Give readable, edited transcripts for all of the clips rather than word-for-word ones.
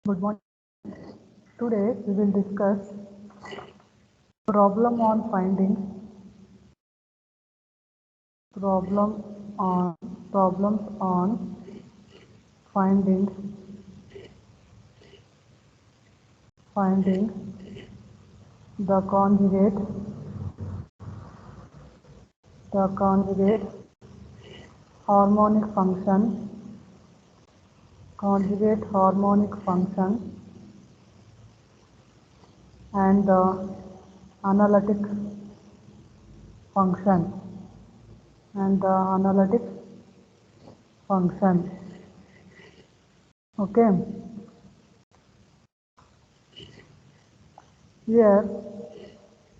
Good morning. Today we will discuss problem on findings, problems on finding the conjugate harmonic function, and the analytic function Okay. Here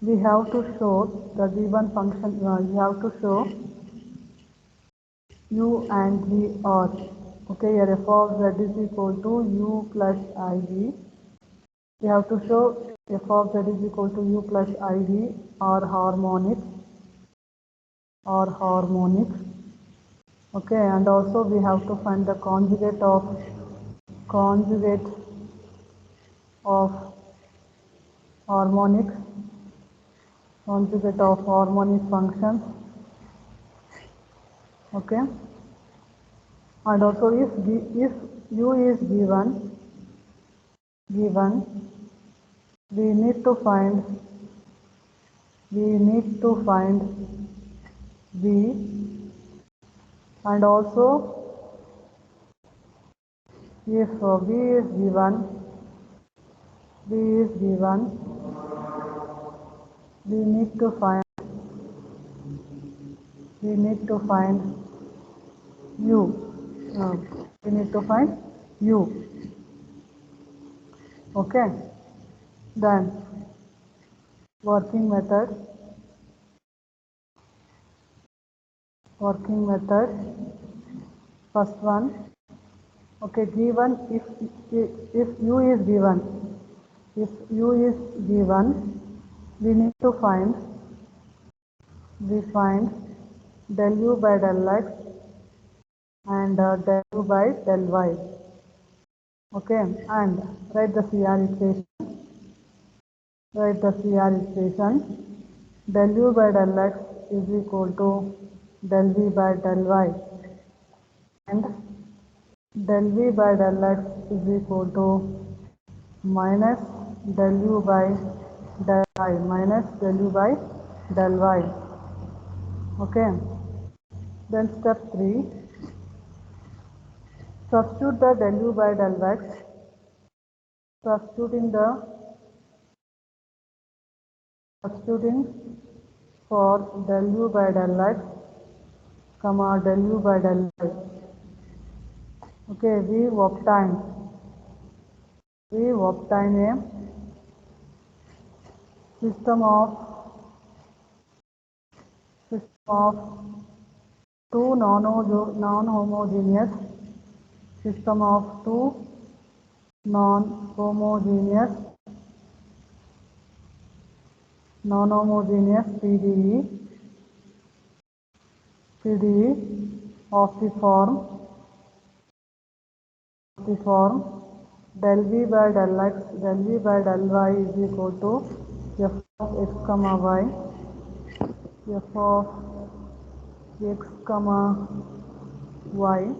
we have to show the given function. We have to show u and v are okay. Here f of z is equal to u plus iv. We have to show f of z is equal to u plus iv are harmonics. Okay, and also we have to find the conjugate of harmonic functions. Okay, and also if u is given, we need to find v, and also if v is given, we need to find u. Okay, then working method. First one, okay, given if u is given, we need to find del u by del x and del u by del y. Okay, and write the CR equation. Del u by del x is equal to del v by del y, and del v by del x is equal to minus del u by del y, Okay, then step 3, substitute the del u by del x. Substituting for del u by del x, del u by del y. Okay, we obtain a system of two non-homogeneous PDE of the form del v by del x, del v by del y is equal to f of x comma y,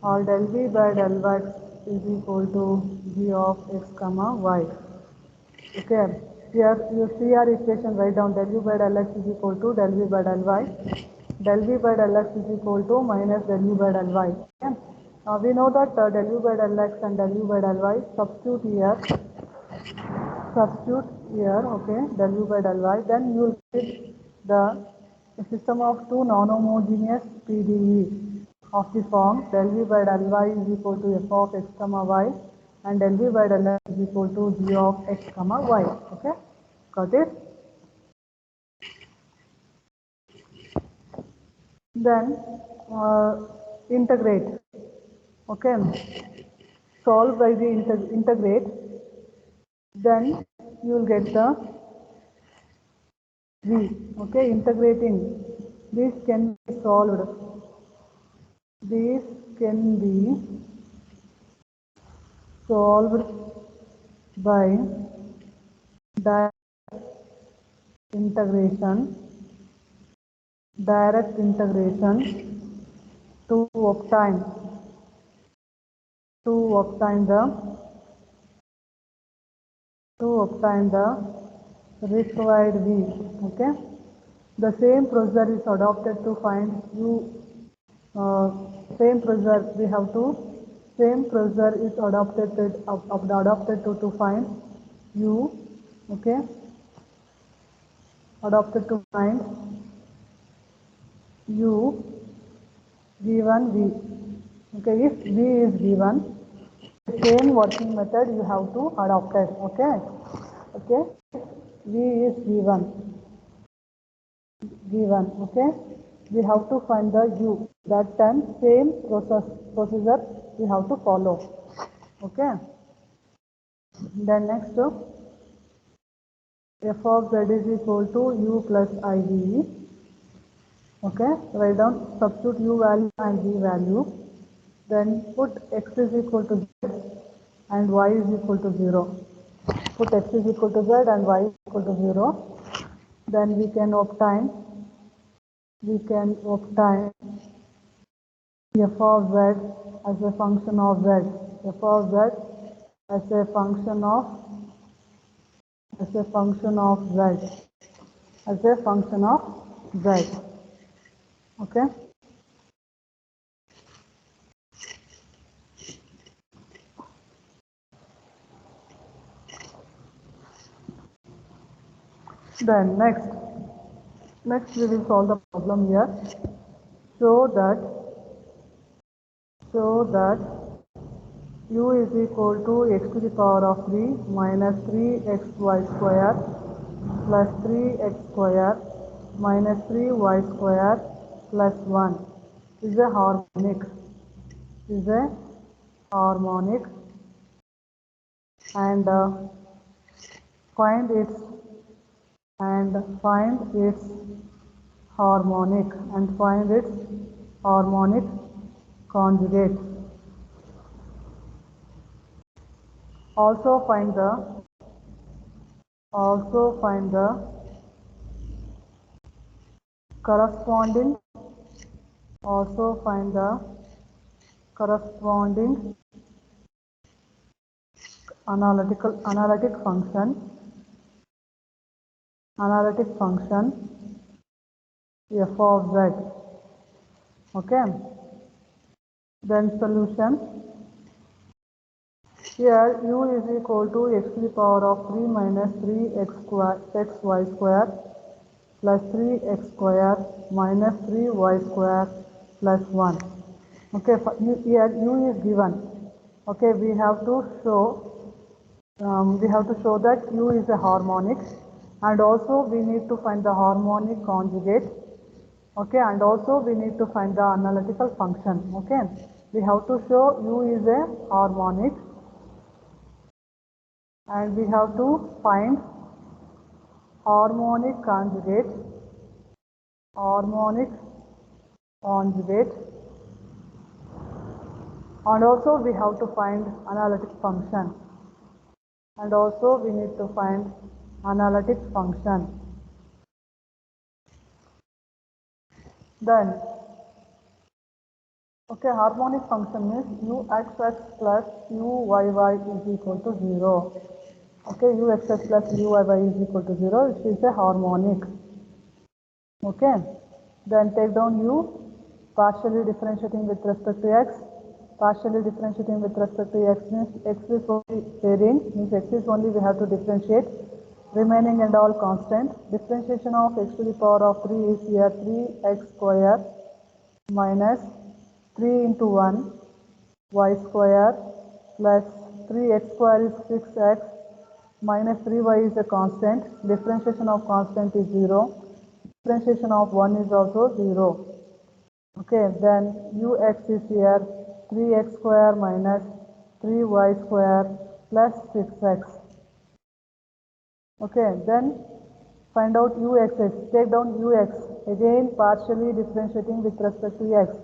or del v by del x is equal to g of x comma y. Okay, here you see our equation, write down del u by del x is equal to del v by del y. Del v by del x is equal to minus del u by del y. Okay? We know that del u by del x and del u by del y, substitute here, okay, del u by del y, then you will get the system of two non-homogeneous PDE of the form del v by del y is equal to f of x comma y, and del v by del x is equal to g of x comma y. Okay, got it? Then integrate. Okay, solve by the integrate, then you will get the v. Okay, integrating, this can be solved. This can be solved by direct integration to obtain the required v. Okay, the same procedure is adopted to find u. Same procedure is adopted to find u. Okay, adopted to find u given v. Okay, if v is given, the same working method you have to adopt it. Okay, v is given. Okay, we have to find the u. That time same procedure we have to follow. Okay, then next f of z is equal to u plus iv. Okay, write down, substitute u value and v value, then put x is equal to z and y is equal to 0. Put x is equal to z and y is equal to 0. Then we can obtain f of z as a function of z. F of z as a function of z. Okay. Then next we will solve the problem here. Show that u is equal to x to the power of 3 minus 3xy square plus 3x square minus 3y square plus 1 is a harmonic. And find its harmonic conjugate. Also find the corresponding analytic function f of z. Okay, then solution. Here u is equal to x to the power of 3 minus 3xy square plus 3x square minus 3y square plus 1. Okay, here u is given. Okay, we have to show that u is a harmonic, and also we need to find the harmonic conjugate. Okay, and also we need to find the analytical function. Okay, we have to show u is a harmonic, and we have to find harmonic conjugate, and also we have to find analytic function, Then, okay, harmonic function means uxx plus uyy is equal to 0. Okay, uxx plus uyy is equal to 0. It is a harmonic. Okay, then take down u, partially differentiating with respect to x. Partially differentiating with respect to x means x is only varying, means x is only we have to differentiate. Remaining and all constant. Differentiation of x to the power of 3 is here 3x square minus 3 into 1 y square plus 3x square is 6x minus 3y is a constant. Differentiation of constant is 0. Differentiation of 1 is also 0. Okay, then ux is here 3x square minus 3y square plus 6x. Okay, then find out uxx. Take down ux. Again, partially differentiating with respect to x.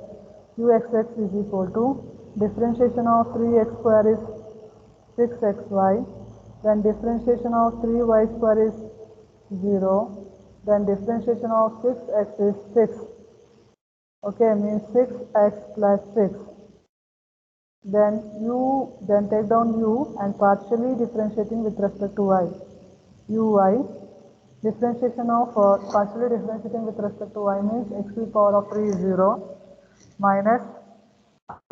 Uxx is equal to differentiation of 3x square is 6xy, then differentiation of 3y square is 0, then differentiation of 6x is 6, okay, means 6x plus 6. Then take down u and partially differentiating with respect to y. Uy, differentiation of partially differentiating with respect to y means x to the power of 3 is 0, minus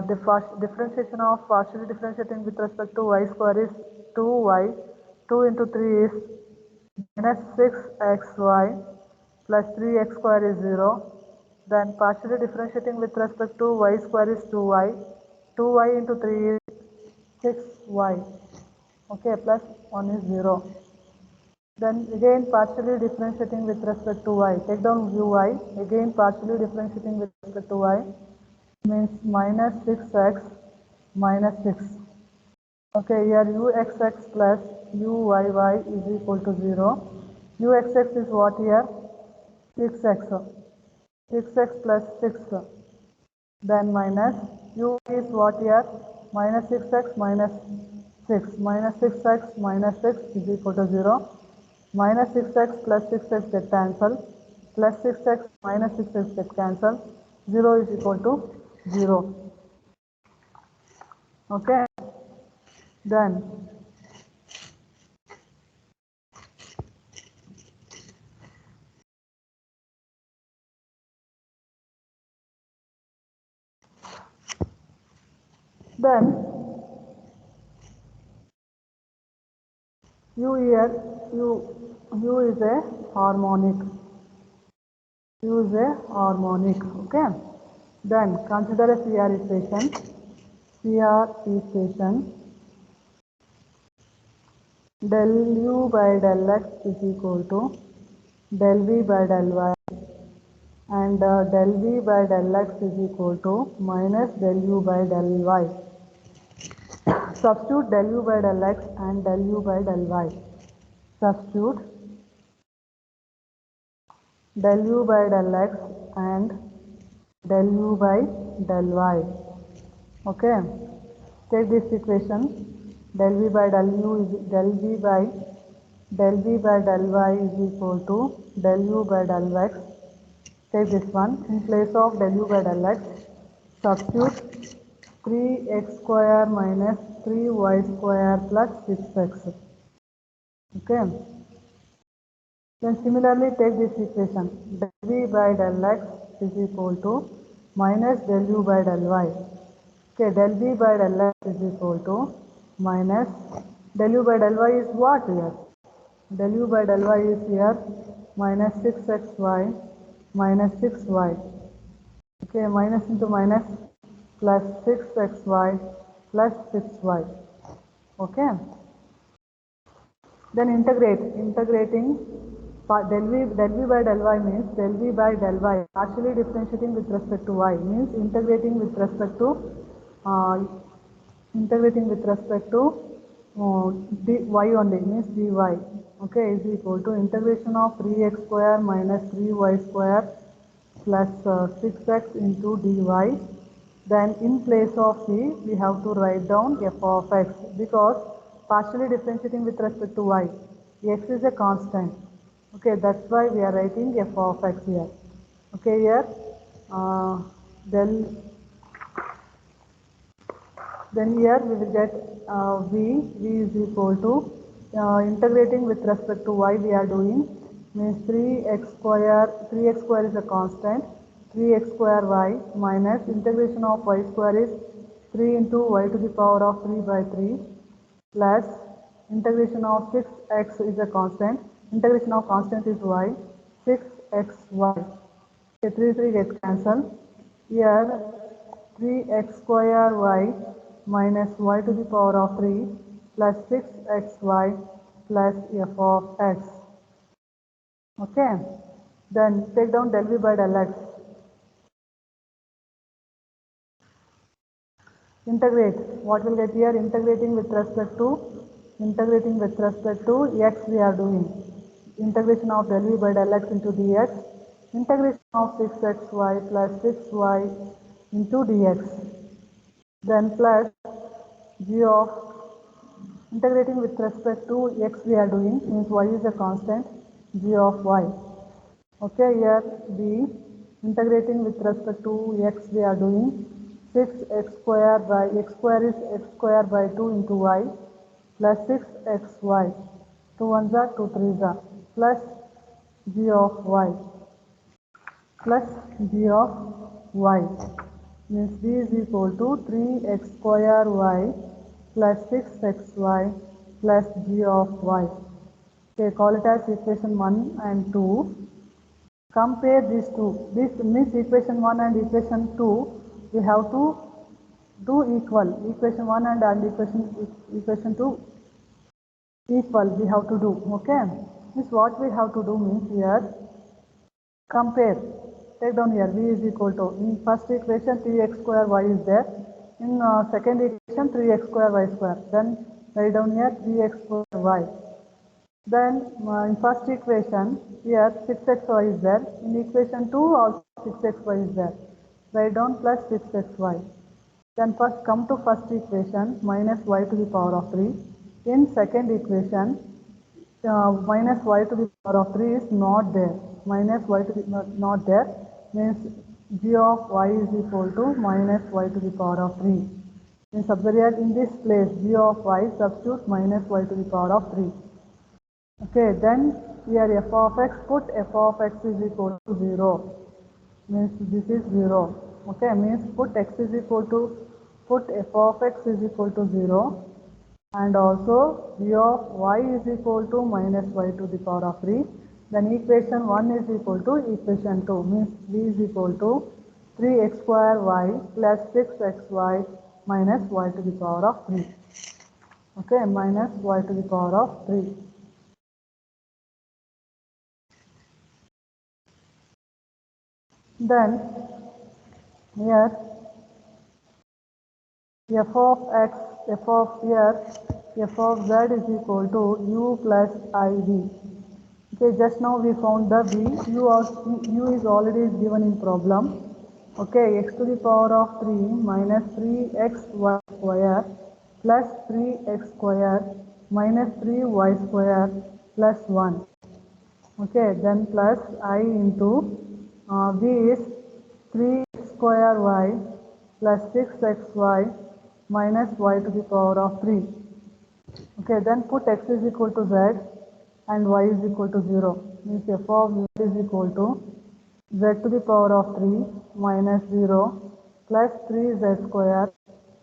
differentiation of partially differentiating with respect to y square is 2y, 2 into 3 is minus 6xy plus 3x square is 0. Then partially differentiating with respect to y square is 2y, 2y into 3 is 6y, okay, plus 1 is 0. Then again partially differentiating with respect to y, take down uy, again partially differentiating with respect to y means minus 6x minus 6. Okay, here uxx plus uyy is equal to 0. Uxx is what here? 6x. 6x plus 6. Then minus u is what here? Minus 6x minus 6. Minus 6x minus 6 is equal to 0. Minus 6x plus 6x get cancelled. Plus 6x minus 6x get cancelled. 0 is equal to 0. Okay. Then u here, u is a harmonic. U is a harmonic. Okay. Then consider a CR equation. CR equation del u by del x is equal to del v by del y, and del v by del x is equal to minus del u by del y. Substitute del u by del x and del u by del y. Substitute del u by del x and del u by del y. Okay, take this equation. Del v by del u is del v by del y is equal to del u by del x. Take this one. In place of del u by del x, substitute 3x square minus 3y square plus 6x. Okay. Then similarly take this equation. Del v by del x is equal to minus del u by del y. Okay, del v by del x is equal to minus del u by del y is what here? Del u by del y is here minus 6xy minus 6y. Okay, minus into minus plus 6xy plus 6y. Okay. Then integrating del v by del y means del v by del y, partially differentiating with respect to y means integrating with respect to y only means dy. Okay, is equal to integration of 3x square minus 3y square plus 6x into dy. Then in place of c we have to write down f of x, because partially differentiating with respect to y, x is a constant. Okay, that's why we are writing f of x here. Okay, here then here we will get v is equal to integrating with respect to y we are doing means 3x square is a constant, 3x square y minus integration of y square is 3 into y to the power of 3 by 3 plus integration of 6x is a constant, integration of constant is y, 6xy. Okay, 3 gets cancelled. Here 3x square y minus y to the power of 3 plus 6xy plus f of x. Okay, then take down del v by del x. Integrate, what will get here? Integrating with respect to x we are doing. Integration of del v by del x into dx. Integration of 6xy plus 6y into dx. Then plus g of Integrating with respect to x we are doing means y is a constant g of y. Okay, here the integrating with respect to x we are doing 6x square by x square is x square by 2 into y plus 6xy. 2 ones are 2 threes are plus g of y plus g of y means b is equal to 3x square y plus 6xy plus g of y. Okay, call it as equation 1 and 2. Compare these two. This means equation 1 and equation 2 we have to do equal. Equation 1 and equation 2 equal we have to do. Okay, this what we have to do means here compare. Take down here v is equal to, in first equation 3x square y is there, in second equation 3x square y square, then write down here 3x square y. Then in first equation here 6xy is there, in equation 2 also 6xy is there, write down plus 6xy. Then first come to first equation minus y to the power of 3. In second equation minus y to the power of 3 is not there. Minus y to the not there means g of y is equal to minus y to the power of 3. In subsidiary in this place g of y substitute minus y to the power of 3. Okay, then here f of x, put f of x is equal to 0 means this is 0. Okay, means put x is equal to, put f of x is equal to 0 and also g of y is equal to minus y to the power of 3. Then equation 1 is equal to equation 2 means v is equal to 3x square y plus 6xy minus y to the power of 3. Okay, minus y to the power of 3. Then here f of x, f of here f of z is equal to u plus iv. Okay, just now we found the v, u is already given in problem. Okay, x to the power of 3 minus 3xy square plus 3x square minus 3y square plus 1. Okay, then plus I into v is 3x square y plus 6xy minus y to the power of 3. Okay, then put x is equal to z and y is equal to 0 means f of z is equal to z to the power of 3 minus 0 plus 3z square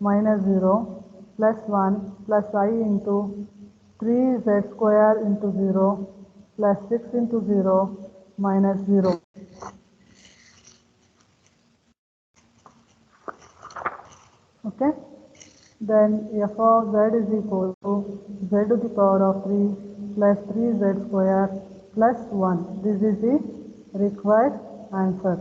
minus 0 plus 1 plus I into 3z square into 0 plus 6 into 0 minus 0. Okay, then f of z is equal to z to the power of 3 plus 3z square plus 1. This is the required answer.